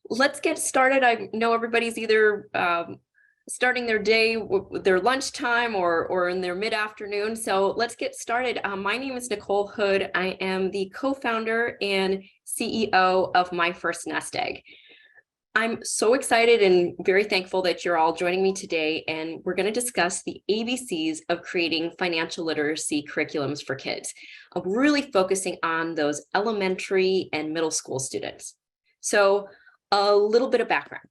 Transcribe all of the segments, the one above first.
Let's get started. I know everybody's either starting their day with their lunchtime or in their mid-afternoon. So let's get started. My name is Nicole Hood. I am the co-founder and CEO of My First Nest Egg. I'm so excited and very thankful that you're all joining me today, and we're going to discuss the ABCs of creating financial literacy curriculums for kids. I'm really focusing on those elementary and middle school students. So a little bit of background.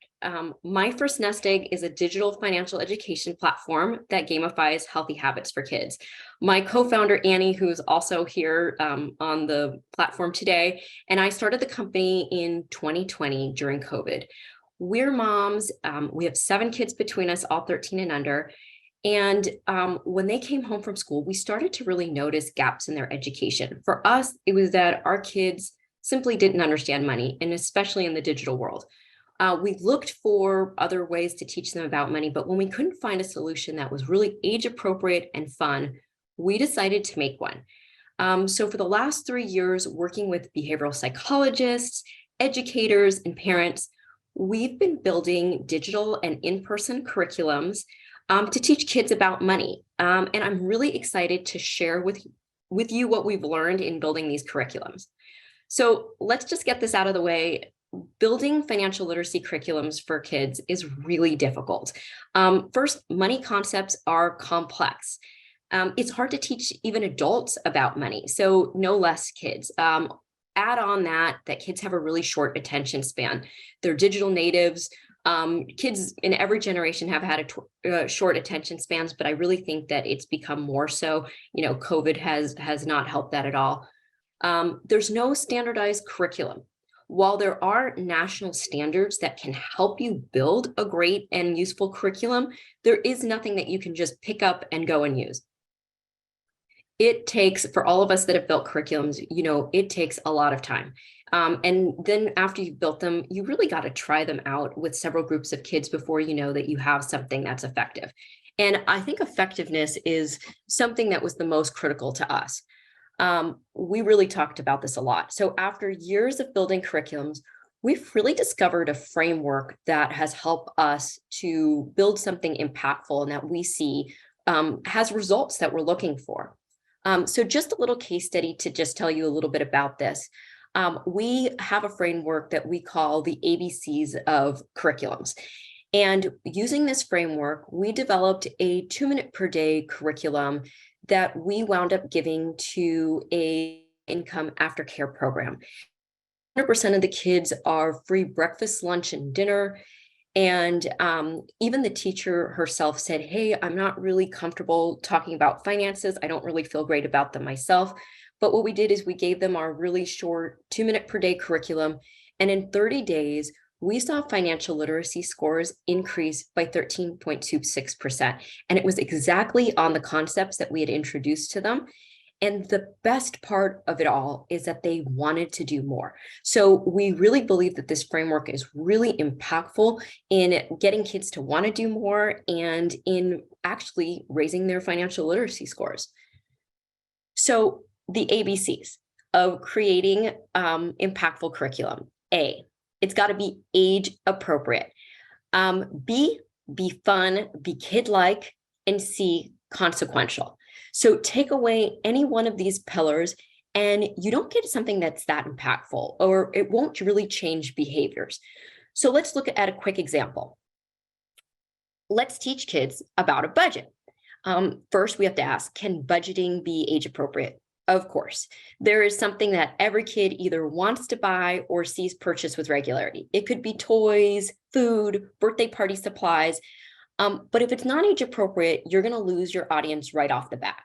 My First Nest Egg is a digital financial education platform that gamifies healthy habits for kids. My co-founder, Annie, who's also here on the platform today, and I started the company in 2020 during COVID. We're moms. We have 7 kids between us, all 13 and under. And when they came home from school, we started to really notice gaps in their education. For us, it was that our kids simply didn't understand money, and especially in the digital world. We looked for other ways to teach them about money, but when we couldn't find a solution that was really age appropriate and fun, we decided to make one. So for the last 3 years, working with behavioral psychologists, educators, and parents, we've been building digital and in-person curriculums to teach kids about money. And I'm really excited to share with you what we've learned in building these curriculums. So let's just get this out of the way. Building financial literacy curriculums for kids is really difficult. First, money concepts are complex. It's hard to teach even adults about money, so no less kids. Add on that kids have a really short attention span. They're digital natives. Kids in every generation have had short attention spans, but I really think that it's become more so. COVID has not helped that at all. There's no standardized curriculum. While there are national standards that can help you build a great and useful curriculum, there is nothing that you can just pick up and go and use. It takes, for all of us that have built curriculums, it takes a lot of time. And then after you've built them, you really got to try them out with several groups of kids before you know that you have something that's effective. And I think effectiveness is something that was the most critical to us. We really talked about this a lot. So after years of building curriculums, we've really discovered a framework that has helped us to build something impactful and that we see has results that we're looking for. So just a little case study to just tell you a little bit about this. We have a framework that we call the ABCs of curriculums. And using this framework, we developed a 2-minute per day curriculum that we wound up giving to a income aftercare program. 100% of the kids are free breakfast, lunch, and dinner. And even the teacher herself said, hey, I'm not really comfortable talking about finances. I don't really feel great about them myself. But what we did is we gave them our really short 2-minute per day curriculum. And in 30 days, we saw financial literacy scores increase by 13.26%. And it was exactly on the concepts that we had introduced to them. And the best part of it all is that they wanted to do more. So we really believe that this framework is really impactful in getting kids to want to do more and in actually raising their financial literacy scores. So the ABCs of creating impactful curriculum. A, it's got to be age appropriate. B, be fun, be kid-like, and C, consequential. So take away any one of these pillars and you don't get something that's that impactful, or it won't really change behaviors. So let's look at a quick example. Let's teach kids about a budget. First, we have to ask, can budgeting be age appropriate? Of course. There is something that every kid either wants to buy or sees purchased with regularity. It could be toys, food, birthday party supplies. But if it's not age appropriate, you're going to lose your audience right off the bat.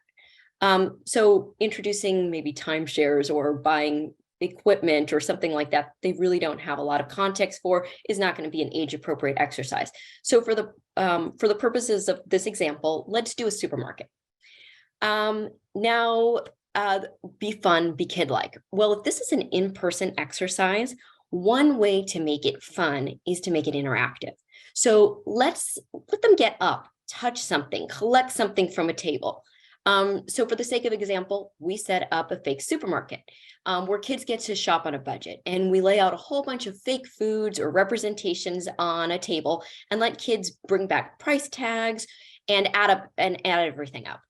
So introducing maybe timeshares or buying equipment or something like that, they really don't have a lot of context for, is not going to be an age appropriate exercise. So for the purposes of this example, let's do a supermarket. Now, be fun, be kid-like. Well, if this is an in-person exercise, one way to make it fun is to make it interactive. So let's let them get up, touch something, collect something from a table. So for the sake of example, we set up a fake supermarket where kids get to shop on a budget, and we lay out a whole bunch of fake foods or representations on a table and let kids bring back price tags and add everything up.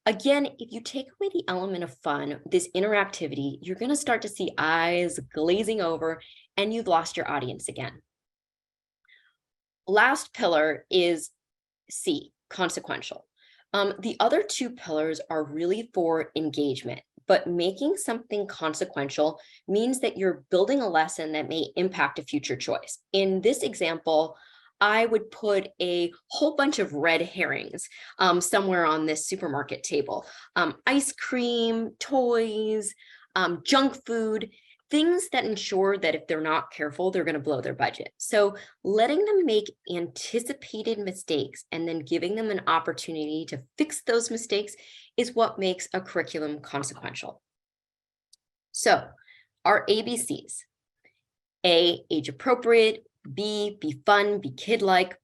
Again, if you take away the element of fun, this interactivity, you're going to start to see eyes glazing over and you've lost your audience again. Last pillar is C, consequential. The other two pillars are really for engagement, but making something consequential means that you're building a lesson that may impact a future choice. In this example, I would put a whole bunch of red herrings somewhere on this supermarket table. Ice cream, toys, junk food, things that ensure that if they're not careful, they're going to blow their budget. So letting them make anticipated mistakes and then giving them an opportunity to fix those mistakes is what makes a curriculum consequential. So our ABCs: A, age appropriate; B, be fun, be kid-like;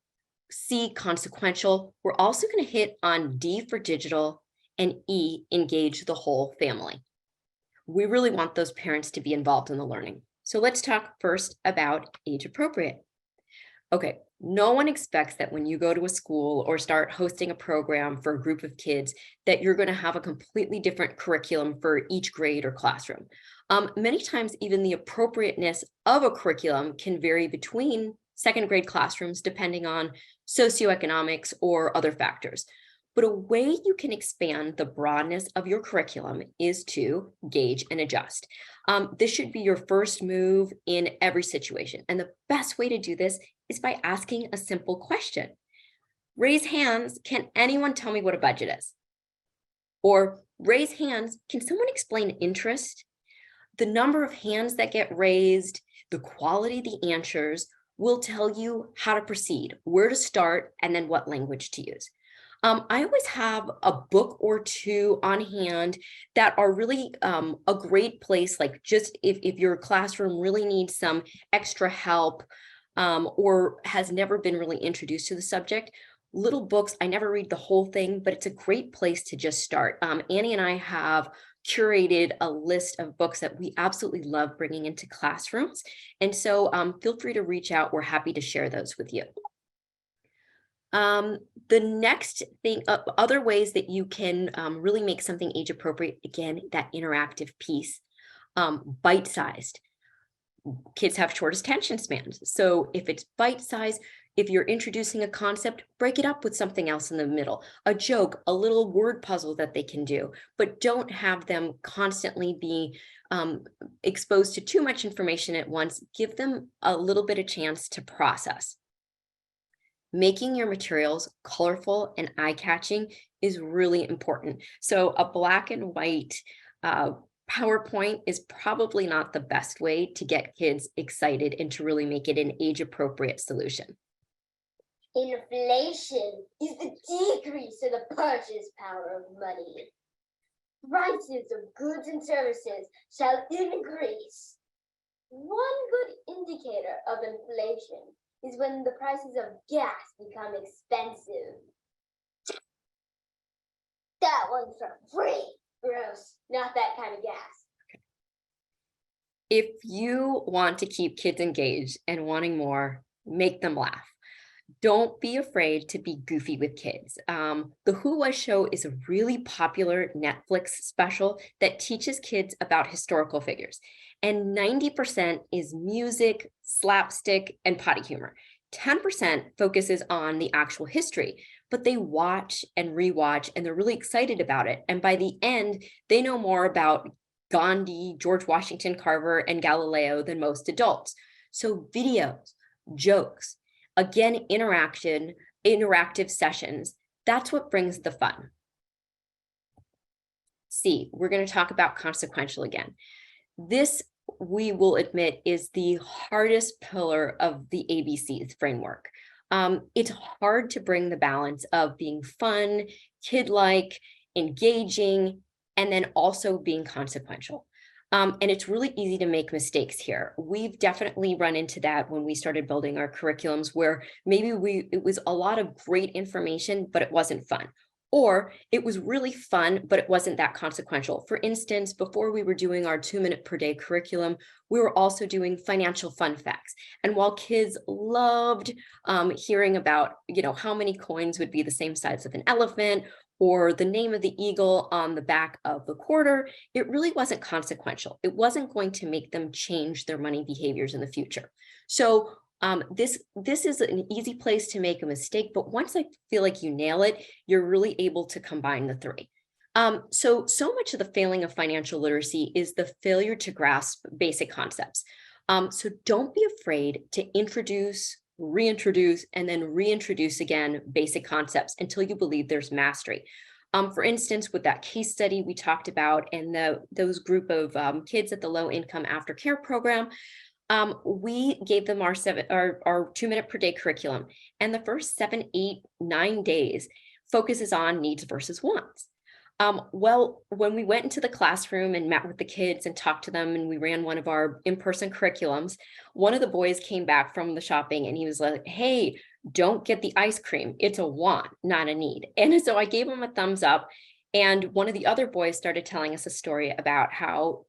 C, consequential. We're also going to hit on D for digital, and E, engage the whole family. We really want those parents to be involved in the learning. So let's talk first about age appropriate. Okay, no one expects that when you go to a school or start hosting a program for a group of kids that you're going to have a completely different curriculum for each grade or classroom. Many times, even the appropriateness of a curriculum can vary between second grade classrooms depending on socioeconomics or other factors. But a way you can expand the broadness of your curriculum is to gauge and adjust. This should be your first move in every situation. And the best way to do this is by asking a simple question. Raise hands, can anyone tell me what a budget is? Or raise hands, can someone explain interest? The number of hands that get raised, the quality of the answers will tell you how to proceed, where to start, and then what language to use. I always have a book or two on hand that are really a great place, like just if your classroom really needs some extra help or has never been really introduced to the subject. Little books, I never read the whole thing, but it's a great place to just start. Annie and I have curated a list of books that we absolutely love bringing into classrooms. And so feel free to reach out. We're happy to share those with you. The next thing, other ways that you can really make something age appropriate, again, that interactive piece, bite-sized. Kids have short attention spans. So if it's bite-sized, if you're introducing a concept, break it up with something else in the middle, a joke, a little word puzzle that they can do, but don't have them constantly be exposed to too much information at once. Give them a little bit of chance to process. Making your materials colorful and eye-catching is really important. So a black and white PowerPoint is probably not the best way to get kids excited and to really make it an age-appropriate solution. Inflation is the decrease in the purchase power of money. Prices of goods and services shall increase. One good indicator of inflation is when the prices of gas become expensive. That one's for free. Gross. Not that kind of gas. If you want to keep kids engaged and wanting more, make them laugh. Don't be afraid to be goofy with kids. The Who Was Show is a really popular Netflix special that teaches kids about historical figures. And 90% is music, slapstick, and potty humor. 10% focuses on the actual history, but they watch and rewatch, and they're really excited about it. And by the end, they know more about Gandhi, George Washington Carver, and Galileo than most adults. So videos, jokes, again, interactive sessions, that's what brings the fun. C, we're going to talk about consequential again. This, we will admit, is the hardest pillar of the ABCs framework. It's hard to bring the balance of being fun, kid-like, engaging, and then also being consequential. And it's really easy to make mistakes here. We've definitely run into that when we started building our curriculums, where maybe it was a lot of great information, but it wasn't fun. Or it was really fun, but it wasn't that consequential. For instance, before we were doing our 2-minute per day curriculum, we were also doing financial fun facts. And while kids loved hearing about, how many coins would be the same size of an elephant or the name of the eagle on the back of the quarter, it really wasn't consequential. It wasn't going to make them change their money behaviors in the future. So this is an easy place to make a mistake, but once I feel like you nail it, you're really able to combine the three. So much of the failing of financial literacy is the failure to grasp basic concepts. So don't be afraid to introduce, reintroduce, and then reintroduce again basic concepts until you believe there's mastery. For instance, with that case study we talked about and those group of kids at the low income aftercare program, we gave them our 2-minute per day curriculum. And the first 7, 8, 9 days focuses on needs versus wants. Well, when we went into the classroom and met with the kids and talked to them, and we ran one of our in-person curriculums, one of the boys came back from the shopping and he was like, "Hey, don't get the ice cream. It's a want, not a need." And so I gave him a thumbs up. And one of the other boys started telling us a story about how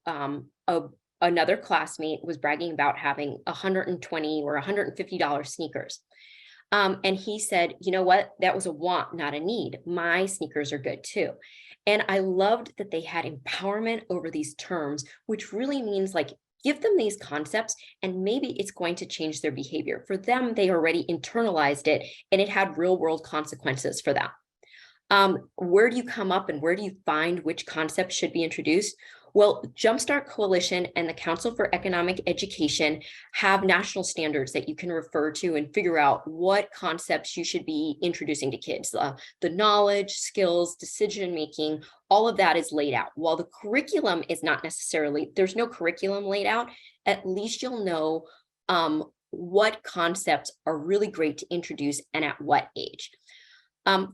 another classmate was bragging about having $120 or $150 sneakers. And he said, "You know what? That was a want, not a need. My sneakers are good too." And I loved that they had empowerment over these terms, which really means like give them these concepts and maybe it's going to change their behavior. For them, they already internalized it and it had real world consequences for them. Where do you come up and where do you find which concepts should be introduced? Well, Jumpstart Coalition and the Council for Economic Education have national standards that you can refer to and figure out what concepts you should be introducing to kids. The knowledge, skills, decision-making, all of that is laid out. While the curriculum is not necessarily, there's no curriculum laid out, at least you'll know what concepts are really great to introduce and at what age.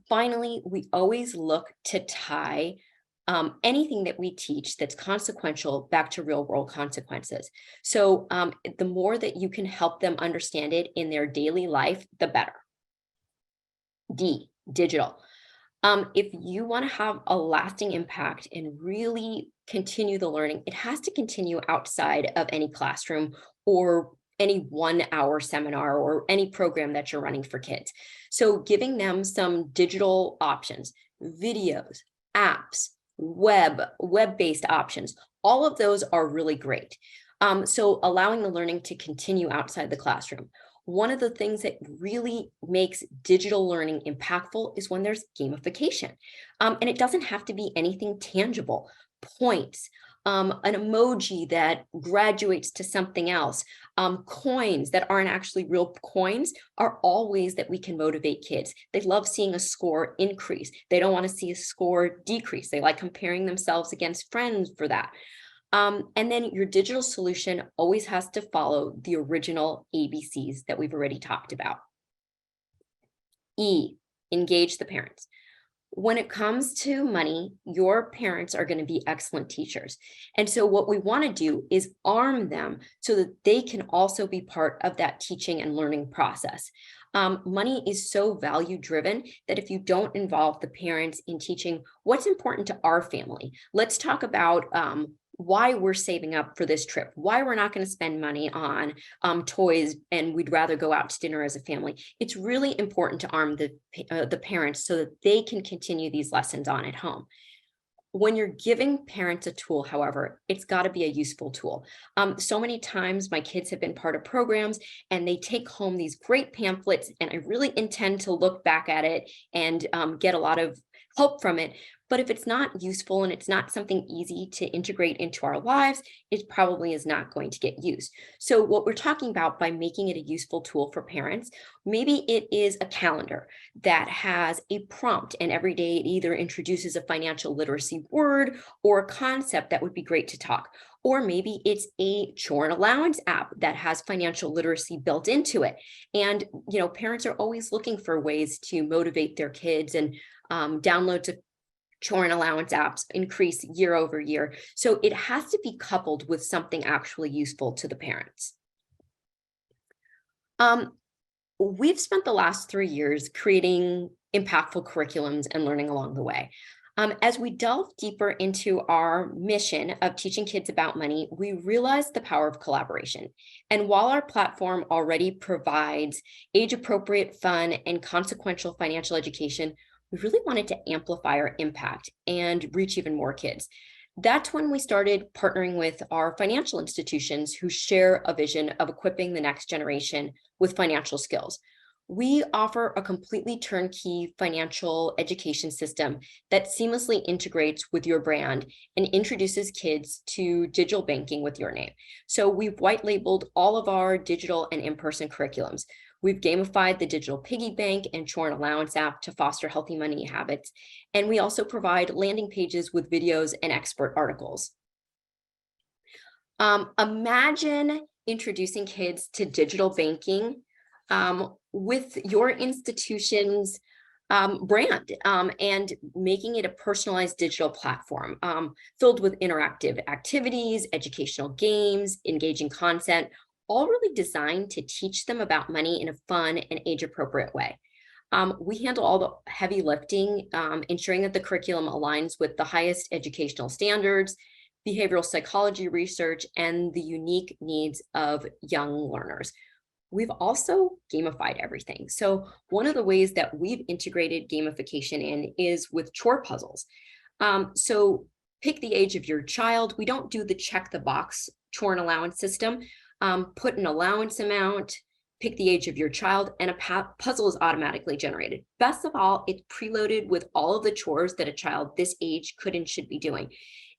Finally, we always look to tie anything that we teach that's consequential back to real world consequences. So the more that you can help them understand it in their daily life, the better. D, digital. If you want to have a lasting impact and really continue the learning, it has to continue outside of any classroom or any 1-hour seminar or any program that you're running for kids. So giving them some digital options, videos, apps, web-based options, all of those are really great. So allowing the learning to continue outside the classroom. One of the things that really makes digital learning impactful is when there's gamification. And it doesn't have to be anything tangible, points, an emoji that graduates to something else, coins that aren't actually real coins are all ways that we can motivate kids. They love seeing a score increase. They don't want to see a score decrease. They like comparing themselves against friends for that. And then your digital solution always has to follow the original ABCs that we've already talked about. E, engage the parents. When it comes to money, your parents are going to be excellent teachers. And so what we want to do is arm them so that they can also be part of that teaching and learning process. Money is so value driven that if you don't involve the parents in teaching what's important to our family, let's talk about why we're saving up for this trip, why we're not going to spend money on toys and we'd rather go out to dinner as a family. It's really important to arm the parents so that they can continue these lessons on at home. When you're giving parents a tool, however, it's got to be a useful tool. So many times my kids have been part of programs and they take home these great pamphlets and I really intend to look back at it and get a lot of help from it. But if it's not useful and it's not something easy to integrate into our lives, it probably is not going to get used. So what we're talking about by making it a useful tool for parents, maybe it is a calendar that has a prompt and every day it either introduces a financial literacy word or a concept that would be great to talk. Or maybe it's a chore and allowance app that has financial literacy built into it. And, parents are always looking for ways to motivate their kids and downloads of chore and allowance apps increase year over year. So it has to be coupled with something actually useful to the parents. We've spent the last 3 years creating impactful curriculums and learning along the way. As we delve deeper into our mission of teaching kids about money, we realized the power of collaboration. And while our platform already provides age-appropriate, fun, and consequential financial education, we really wanted to amplify our impact and reach even more kids. That's when we started partnering with our financial institutions who share a vision of equipping the next generation with financial skills. We offer a completely turnkey financial education system that seamlessly integrates with your brand and introduces kids to digital banking with your name. So we've white labeled all of our digital and in-person curriculums. We've gamified the digital piggy bank and chore and allowance app to foster healthy money habits. And we also provide landing pages with videos and expert articles. Imagine introducing kids to digital banking with your institution's brand and making it a personalized digital platform filled with interactive activities, educational games, engaging content, all really designed to teach them about money in a fun and age-appropriate way. We handle all the heavy lifting, ensuring that the curriculum aligns with the highest educational standards, behavioral psychology research, and the unique needs of young learners. We've also gamified everything. So one of the ways that we've integrated gamification in is with chore puzzles. So pick the age of your child. We don't do the check the box chore and allowance system. Put an allowance amount, pick the age of your child, and a puzzle is automatically generated. Best of all, it's preloaded with all of the chores that a child this age could and should be doing.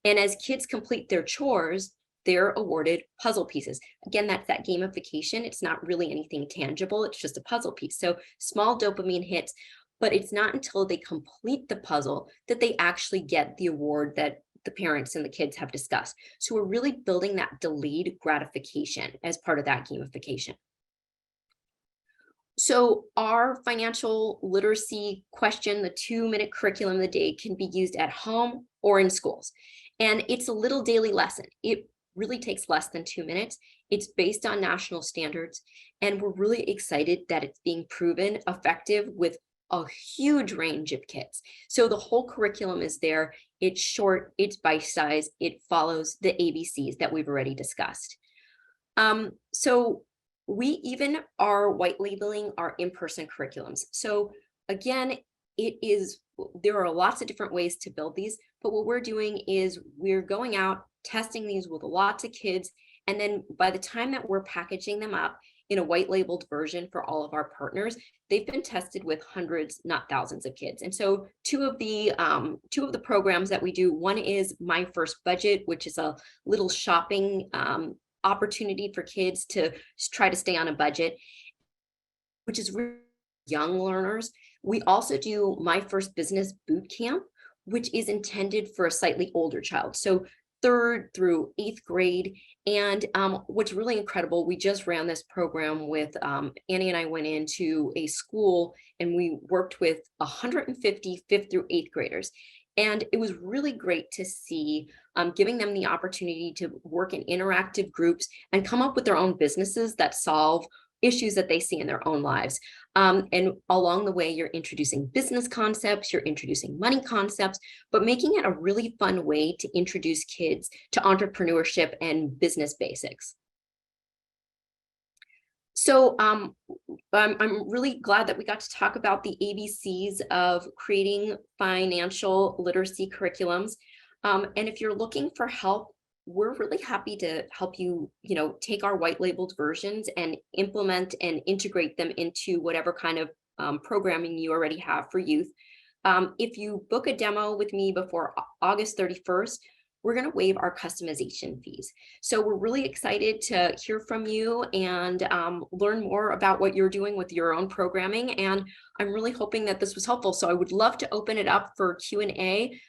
And as kids complete their chores, they're awarded puzzle pieces. Again, that's that gamification. It's not really anything tangible. It's just a puzzle piece. So small dopamine hits, but it's not until they complete the puzzle that they actually get the award that the parents and the kids have discussed. So we're really building that delayed gratification as part of that gamification. So our financial literacy question, the 2-minute curriculum of the day, can be used at home or in schools. And it's a little daily lesson. It really takes less than 2 minutes. It's based on national standards. And we're really excited that it's being proven effective with a huge range of kids. So the whole curriculum is there. It's short, it's bite-sized, it follows the ABCs that we've already discussed. So we even are white labeling our in-person curriculums. So again, there are lots of different ways to build these, but what we're doing is we're going out, testing these with lots of kids, and then by the time that we're packaging them up in a white labeled version for all of our partners, they've been tested with hundreds, not thousands of kids. And so two of the programs that we do, one is My First Budget, which is a little shopping opportunity for kids to try to stay on a budget, which is really young learners. We also do My First Business Boot Camp, which is intended for a slightly older child. So 3rd through 8th grade. And what's really incredible, we just ran this program with Annie and I went into a school and we worked with 150 5th through 8th graders. And it was really great to see giving them the opportunity to work in interactive groups and come up with their own businesses that solve issues that they see in their own lives. And along the way, you're introducing business concepts, you're introducing money concepts, but making it a really fun way to introduce kids to entrepreneurship and business basics. So I'm really glad that we got to talk about the ABCs of creating financial literacy curriculums. And if you're looking for help, we're really happy to help you, take our white labeled versions and implement and integrate them into whatever kind of programming you already have for youth. If you book a demo with me before August 31st, we're going to waive our customization fees. So we're really excited to hear from you and learn more about what you're doing with your own programming. And I'm really hoping that this was helpful. So I would love to open it up for Q&A.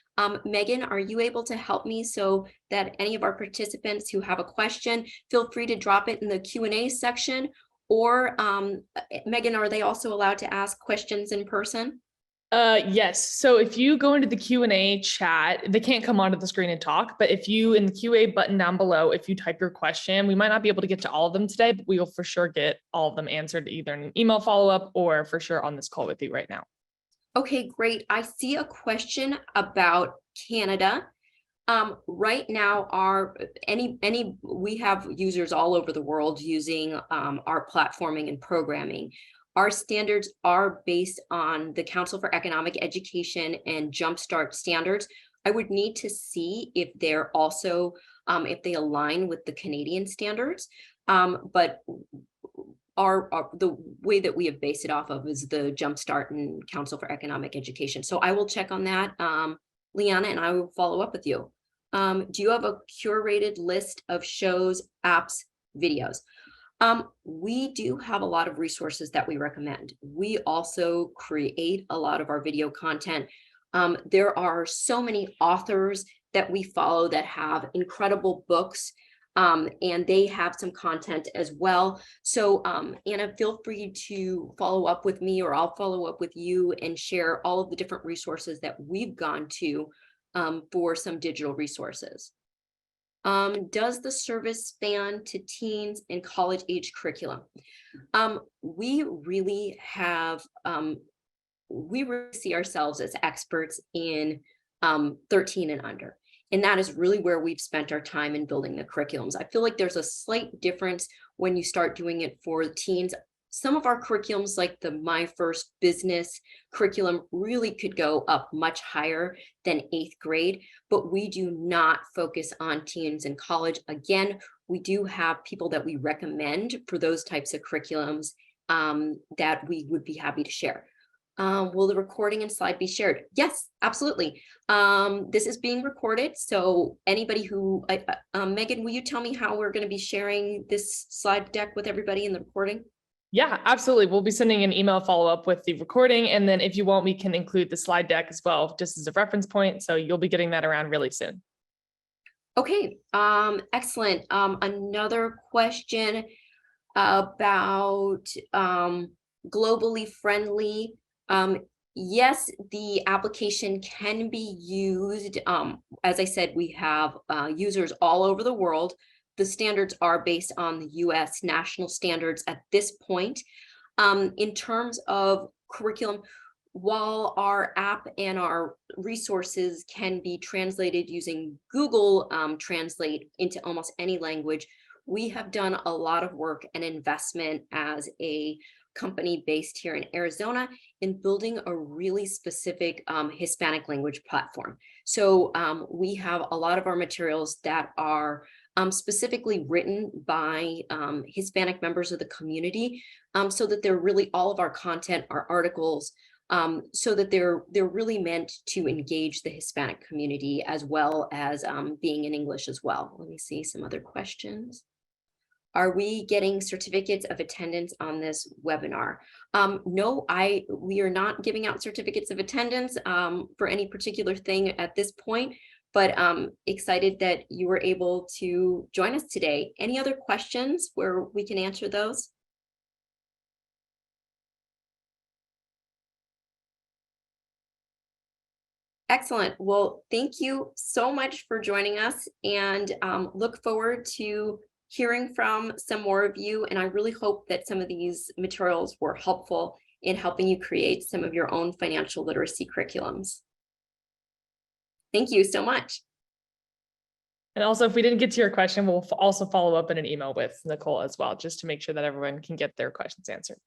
Megan, are you able to help me so that any of our participants who have a question, feel free to drop it in the Q&A section, or Megan, are they also allowed to ask questions in person? Yes. So if you go into the Q&A chat, they can't come onto the screen and talk, but if you, in the QA button down below, if you type your question, we might not be able to get to all of them today, but we will for sure get all of them answered either in an email follow-up or for sure on this call with you right now. Okay, great. I see a question about Canada. Right now, we have users all over the world using our platforming and programming. Our standards are based on the Council for Economic Education and Jumpstart standards. I would need to see if they're also if they align with the Canadian standards. But the way that we have based it off of is the Jumpstart and Council for Economic Education. So I will check on that, Liana, and I will follow up with you. Do you have a curated list of shows, apps, videos? We do have a lot of resources that we recommend. We also create a lot of our video content. There are so many authors that we follow that have incredible books, and they have some content as well. So Anna, feel free to follow up with me, or I'll follow up with you and share all of the different resources that we've gone to for some digital resources. Does the service span to teens and college age curriculum? We really see ourselves as experts in 13 and under. And that is really where we've spent our time in building the curriculums. I feel like there's a slight difference when you start doing it for teens. Some of our curriculums, like the My First Business curriculum, really could go up much higher than 8th grade, but we do not focus on teens in college. Again, we do have people that we recommend for those types of curriculums that we would be happy to share. Will the recording and slide be shared? Yes, absolutely. This is being recorded, so anybody who, Megan, will you tell me how we're going to be sharing this slide deck with everybody in the recording? Yeah, absolutely. We'll be sending an email follow-up with the recording. And then if you want, we can include the slide deck as well, just as a reference point. So you'll be getting that around really soon. Okay, excellent. Another question about globally friendly. Yes, the application can be used. As I said, we have users all over the world. The standards are based on the US national standards at this point. In terms of curriculum, while our app and our resources can be translated using Google Translate into almost any language, we have done a lot of work and investment as a company based here in Arizona in building a really specific Hispanic language platform. So we have a lot of our materials that are specifically written by Hispanic members of the community, so that they're really, all of our content, our articles, so that they're really meant to engage the Hispanic community, as well as being in English as well. Let me see some other questions. Are we getting certificates of attendance on this webinar? No, we are not giving out certificates of attendance for any particular thing at this point, but excited that you were able to join us today. Any other questions where we can answer those? Excellent. Well, thank you so much for joining us, and look forward to hearing from some more of you. And I really hope that some of these materials were helpful in helping you create some of your own financial literacy curriculums. Thank you so much. and also, if we didn't get to your question, we'll also follow up in an email with Nicole as well, just to make sure that everyone can get their questions answered.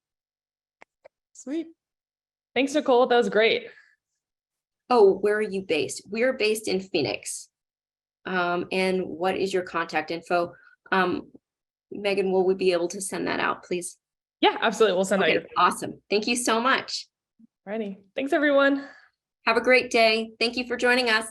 Sweet. Thanks, Nicole. That was great. Oh, where are you based? We're based in Phoenix. And what is your contact info? Megan, will we be able to send that out, please? Yeah, absolutely. We'll send out your. Awesome. Thank you so much. Alrighty. Thanks, everyone. Have a great day. Thank you for joining us.